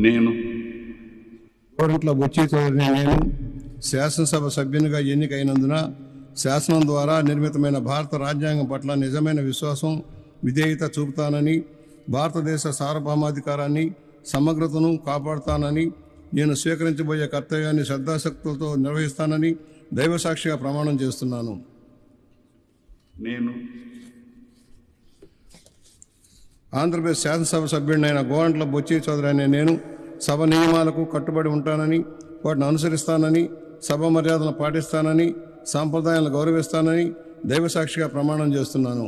నేను గోరంట్ల బుచ్చి చౌదరిని నేను శాసనసభ సభ్యునిగా ఎన్నికైనందున శాసనం ద్వారా నిర్మితమైన భారత రాజ్యాంగం పట్ల నిజమైన విశ్వాసం విధేయత చూపుతానని, భారతదేశ సార్వభౌమాధికారాన్ని సమగ్రతను కాపాడుతానని, నేను స్వీకరించబోయే కర్తవ్యాన్ని శ్రద్ధాశక్తులతో నిర్వహిస్తానని దైవసాక్షిగా ప్రమాణం చేస్తున్నాను. నేను ఆంధ్రప్రదేశ్ శాసనసభ సభ్యుడినైన గోరంట్ల బుచ్చి చౌదరి అనే నేను సభ నియమాలకు కట్టుబడి ఉంటానని, వాటిని అనుసరిస్తానని, సభ మర్యాదలను పాటిస్తానని, సాంప్రదాయాలను గౌరవిస్తానని దైవసాక్షిగా ప్రమాణం చేస్తున్నాను.